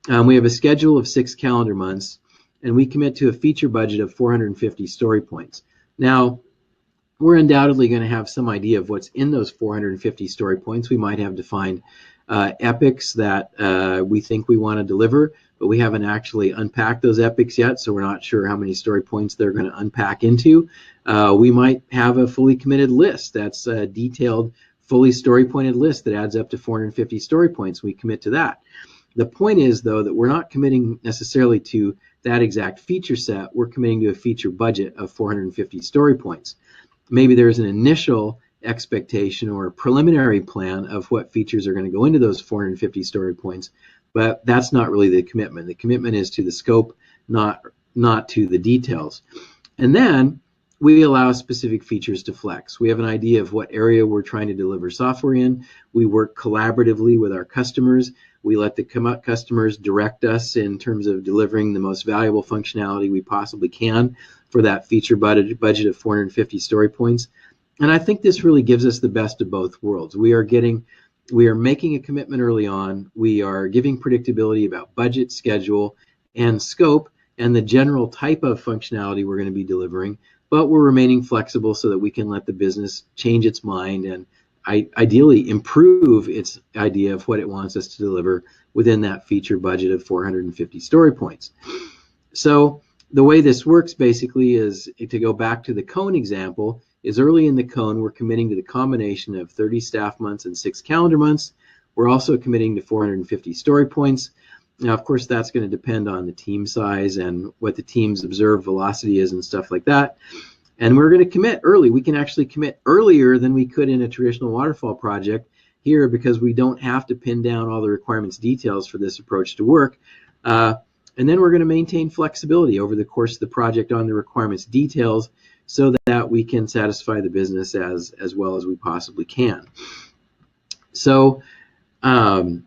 We have a schedule of 6 calendar months, and we commit to a feature budget of 450 story points. Now, we're undoubtedly going to have some idea of what's in those 450 story points. We might have defined epics that we think we want to deliver. but we haven't actually unpacked those epics yet, so we're not sure how many story points they're going to unpack into. We might have a fully committed list that's a detailed, fully story pointed list that adds up to 450 story points. We commit to that. The point is, though, that we're not committing necessarily to that exact feature set. We're committing to a feature budget of 450 story points. Maybe there's an initial expectation or a preliminary plan of what features are going to go into those 450 story points, but that's not really the commitment. The commitment is to the scope, not to the details. And then we allow specific features to flex. We have an idea of what area we're trying to deliver software in. We work collaboratively with our customers. We let the customers direct us in terms of delivering the most valuable functionality we possibly can for that feature budget of 450 story points. And I think this really gives us the best of both worlds. We are making a commitment early on. We are giving predictability about budget, schedule, and scope, and the general type of functionality we're going to be delivering, but we're remaining flexible so that we can let the business change its mind and ideally improve its idea of what it wants us to deliver within that feature budget of 450 story points. So the way this works basically is, to go back to the cone example, is early in the cone we're committing to the combination of 30 staff months and 6 calendar months. We're also committing to 450 story points. Now, of course, that's going to depend on the team size and what the team's observed velocity is and stuff like that. And we're going to commit early. We can actually commit earlier than we could in a traditional waterfall project here, because we don't have to pin down all the requirements details for this approach to work. And then we're going to maintain flexibility over the course of the project on the requirements details so that we can satisfy the business as well as we possibly can. So, and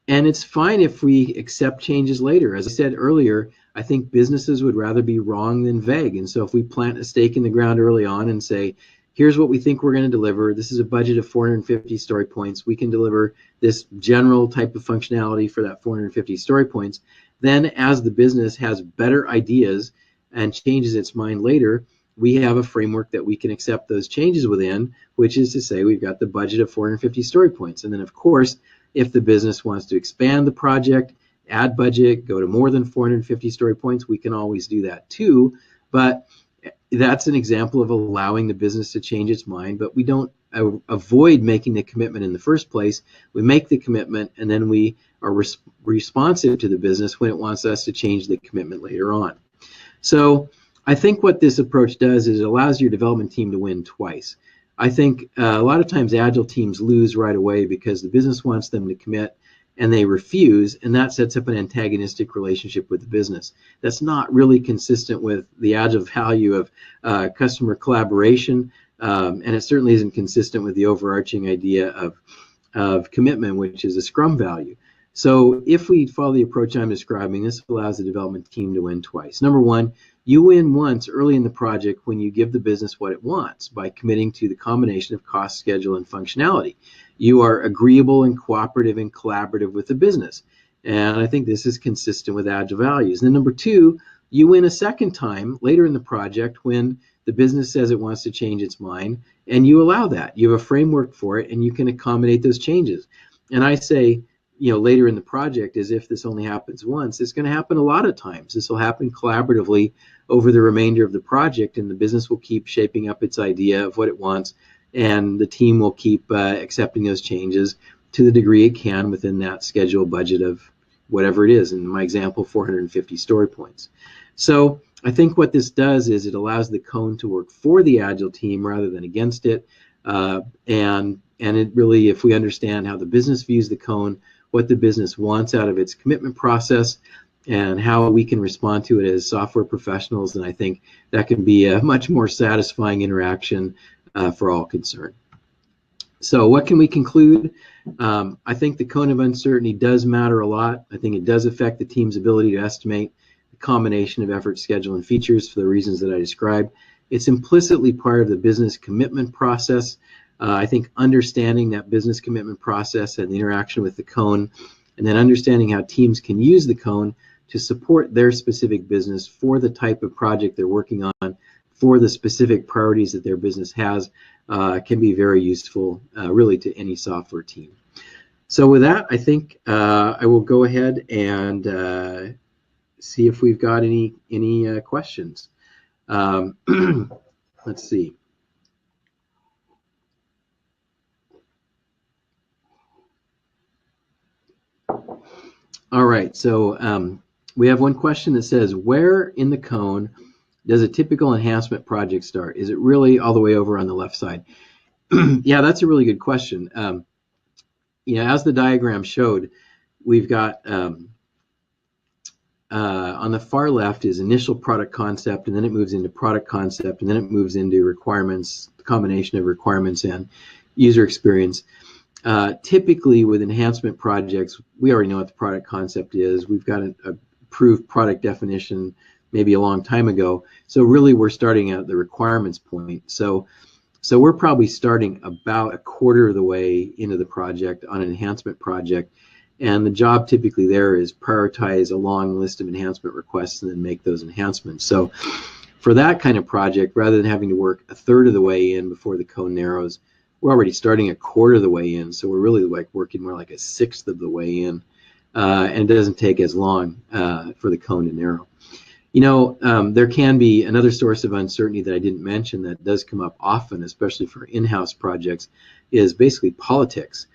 it's fine if we accept changes later. As I said earlier, I think businesses would rather be wrong than vague. And so if we plant a stake in the ground early on and say, here's what we think we're going to deliver. This is a budget of 450 story points. We can deliver this general type of functionality for that 450 story points. Then as the business has better ideas and changes its mind later, we have a framework that we can accept those changes within, which is to say we've got the budget of 450 story points. And then, of course, if the business wants to expand the project, add budget, go to more than 450 story points, we can always do that too. But that's an example of allowing the business to change its mind, but we don't avoid making the commitment in the first place. We make the commitment, and then we are responsive to the business when it wants us to change the commitment later on. So I think what this approach does is it allows your development team to win twice. I think a lot of times Agile teams lose right away because the business wants them to commit and they refuse, and that sets up an antagonistic relationship with the business. That's not really consistent with the Agile value of customer collaboration, and it certainly isn't consistent with the overarching idea of commitment, which is a Scrum value. So if we follow the approach I'm describing, this allows the development team to win twice. Number one, you win once early in the project when you give the business what it wants by committing to the combination of cost, schedule, and functionality. You are agreeable and cooperative and collaborative with the business. And I think this is consistent with Agile values. And then number two, you win a second time later in the project when the business says it wants to change its mind, and you allow that. You have a framework for it, and you can accommodate those changes. And I say, later in the project, as if this only happens once, it's going to happen a lot of times. This will happen collaboratively over the remainder of the project, and the business will keep shaping up its idea of what it wants, and the team will keep accepting those changes to the degree it can within that schedule budget of whatever it is. In my example, 450 story points. So I think what this does is it allows the cone to work for the Agile team rather than against it. And it really, if we understand how the business views the cone, what the business wants out of its commitment process, and how we can respond to it as software professionals, then I think that can be a much more satisfying interaction for all concerned. So what can we conclude? I think the cone of uncertainty does matter a lot. I think it does affect the team's ability to estimate the combination of effort, schedule, and features for the reasons that I described. It's implicitly part of the business commitment process. I think understanding that business commitment process and the interaction with the cone, and then understanding how teams can use the cone to support their specific business for the type of project they're working on, for the specific priorities that their business has, can be very useful really to any software team. So with that, I think I will go ahead and see if we've got any questions. Let's see. All right, so we have one question that says, where in the cone does a typical enhancement project start? Is it really all the way over on the left side? Yeah, that's a really good question. As the diagram showed, we've got on the far left is initial product concept, and then it moves into product concept, and then it moves into requirements, the combination of requirements and user experience. Typically with enhancement projects, we already know what the product concept is. We've got an approved product definition maybe a long time ago. So really we're starting at the requirements point. So we're probably starting about a quarter of the way into the project on an enhancement project. And the job typically there is prioritize a long list of enhancement requests and then make those enhancements. So for that kind of project, rather than having to work a third of the way in before the cone narrows, we're already starting a quarter of the way in. So we're really like working more like a sixth of the way in. And it doesn't take as long for the cone to narrow. There can be another source of uncertainty that I didn't mention that does come up often, especially for in-house projects, is basically politics.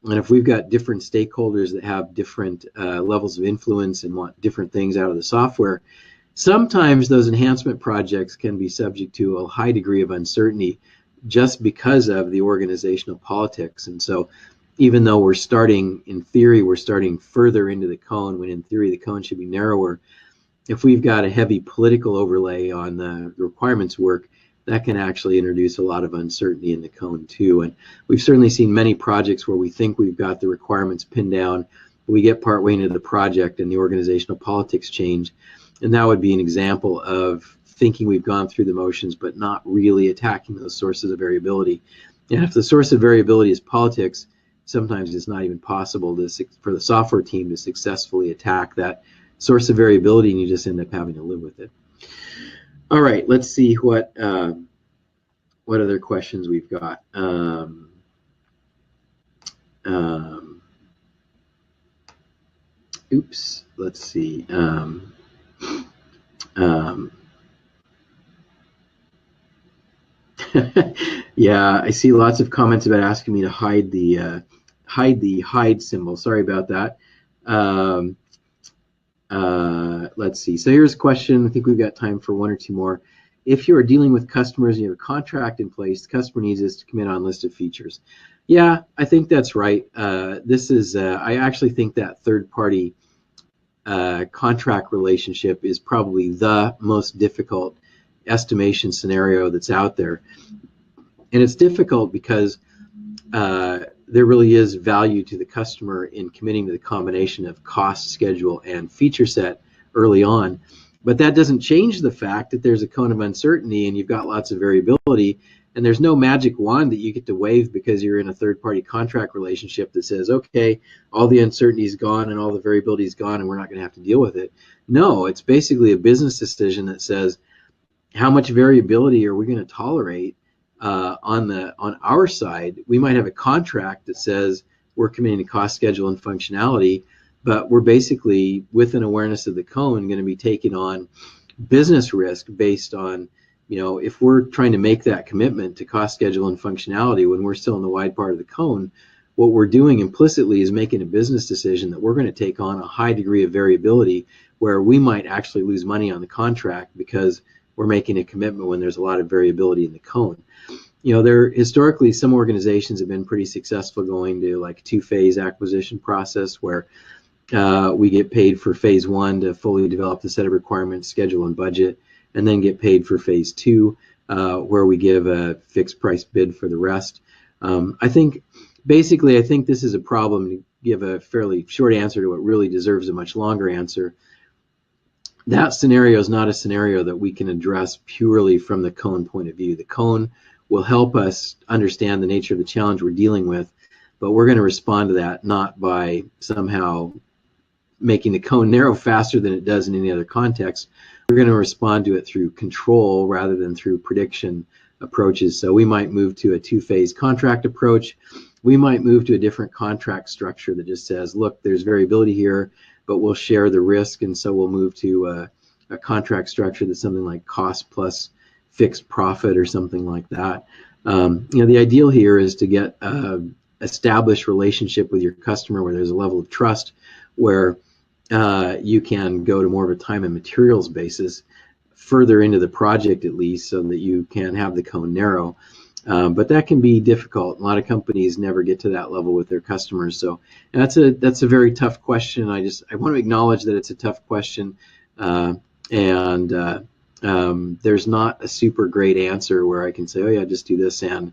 And if we've got different stakeholders that have different levels of influence and want different things out of the software, sometimes those enhancement projects can be subject to a high degree of uncertainty just because of the organizational politics. And so even though we're starting, in theory, we're starting further into the cone, when in theory the cone should be narrower, if we've got a heavy political overlay on the requirements work, that can actually introduce a lot of uncertainty in the cone too. And we've certainly seen many projects where we think we've got the requirements pinned down, we get partway into the project and the organizational politics change. And that would be an example of thinking we've gone through the motions but not really attacking those sources of variability. And if the source of variability is politics, sometimes it's not even possible for the software team to successfully attack that source of variability, and you just end up having to live with it. All right, let's see what other questions we've got. Oops, let's see. Yeah, I see lots of comments about asking me to hide the hide symbol. Sorry about that. Let's see. So here's a question. I think we've got time for one or two more. If you are dealing with customers and you have a contract in place, the customer needs us to commit on list of features. Yeah, I think that's right. This is, I actually think that third-party contract relationship is probably the most difficult estimation scenario that's out there. And it's difficult because there really is value to the customer in committing to the combination of cost, schedule, and feature set early on. But that doesn't change the fact that there's a cone of uncertainty and you've got lots of variability, and there's no magic wand that you get to wave because you're in a third-party contract relationship that says, okay, all the uncertainty is gone and all the variability is gone and we're not going to have to deal with it. No, it's basically a business decision that says, how much variability are we going to tolerate on our side? We might have a contract that says we're committing to cost, schedule, and functionality, but we're basically, with an awareness of the cone, going to be taking on business risk based on, if we're trying to make that commitment to cost, schedule, and functionality when we're still in the wide part of the cone, what we're doing implicitly is making a business decision that we're going to take on a high degree of variability where we might actually lose money on the contract because we're making a commitment when there's a lot of variability in the cone. Historically, some organizations have been pretty successful going to like a two-phase acquisition process where we get paid for phase one to fully develop the set of requirements, schedule, and budget, and then get paid for phase two, where we give a fixed price bid for the rest. I think this is a problem. To give a fairly short answer to what really deserves a much longer answer, that scenario is not a scenario that we can address purely from the cone point of view. The cone will help us understand the nature of the challenge we're dealing with, but we're going to respond to that not by somehow making the cone narrow faster than it does in any other context. We're going to respond to it through control rather than through prediction approaches. So we might move to a two-phase contract approach. We might move to a different contract structure that just says, look, there's variability here, but we'll share the risk, and so we'll move to a contract structure that's something like cost plus fixed profit or something like that. The ideal here is to get established relationship with your customer where there's a level of trust, where you can go to more of a time and materials basis further into the project, at least, so that you can have the cone narrow. But that can be difficult. A lot of companies never get to that level with their customers. So that's a very tough question. I want to acknowledge that it's a tough question, and there's not a super great answer where I can say, oh yeah, just do this and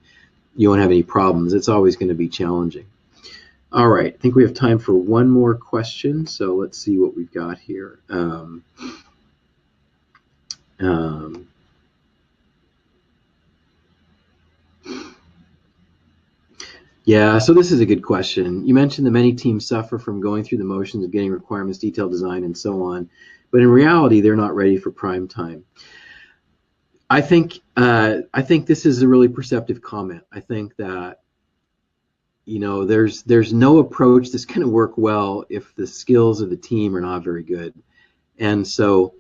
you won't have any problems. It's always going to be challenging. All right, I think we have time for one more question. So let's see what we've got here. Yeah, so this is a good question. You mentioned that many teams suffer from going through the motions of getting requirements, detailed design, and so on, but in reality, they're not ready for prime time. I think this is a really perceptive comment. I think that there's no approach that's going to work well if the skills of the team are not very good, and so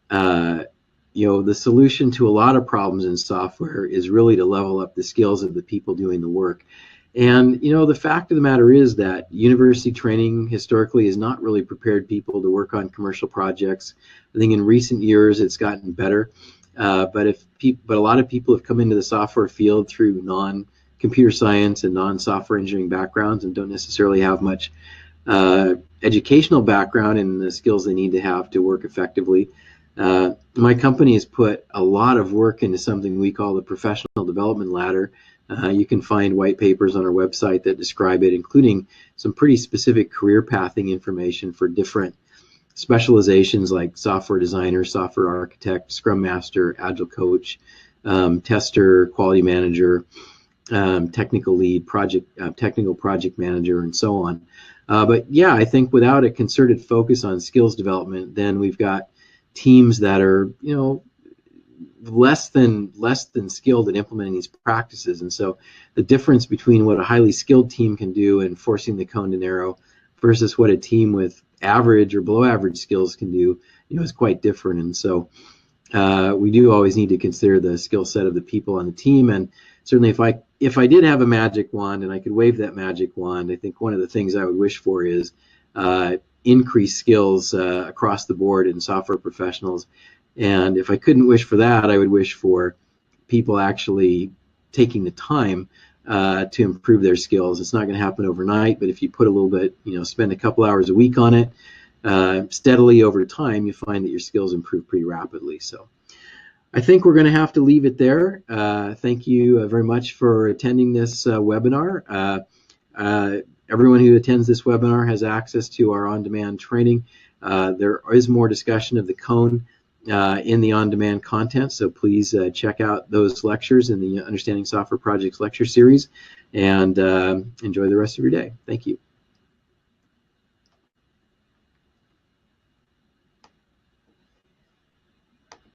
the solution to a lot of problems in software is really to level up the skills of the people doing the work. And the fact of the matter is that university training historically has not really prepared people to work on commercial projects. I think in recent years it's gotten better, but a lot of people have come into the software field through non-computer science and non-software engineering backgrounds and don't necessarily have much educational background in the skills they need to have to work effectively. My company has put a lot of work into something we call the professional development ladder. You can find white papers on our website that describe it, including some pretty specific career pathing information for different specializations like software designer, software architect, scrum master, agile coach, tester, quality manager, technical lead, technical project manager, and so on. But yeah, I think without a concerted focus on skills development, then we've got teams that are less than skilled at implementing these practices. And so the difference between what a highly skilled team can do in forcing the cone to narrow versus what a team with average or below average skills can do, is quite different. And so we do always need to consider the skill set of the people on the team. And certainly if I did have a magic wand and I could wave that magic wand, I think one of the things I would wish for is increased skills across the board in software professionals. And if I couldn't wish for that, I would wish for people actually taking the time to improve their skills. It's not going to happen overnight, but if you put a little bit, spend a couple hours a week on it, steadily over time, you find that your skills improve pretty rapidly. So I think we're going to have to leave it there. Thank you very much for attending this webinar. Everyone who attends this webinar has access to our on-demand training. There is more discussion of the cone in the on-demand content, so please check out those lectures in the Understanding Software Projects lecture series, and enjoy the rest of your day. Thank you.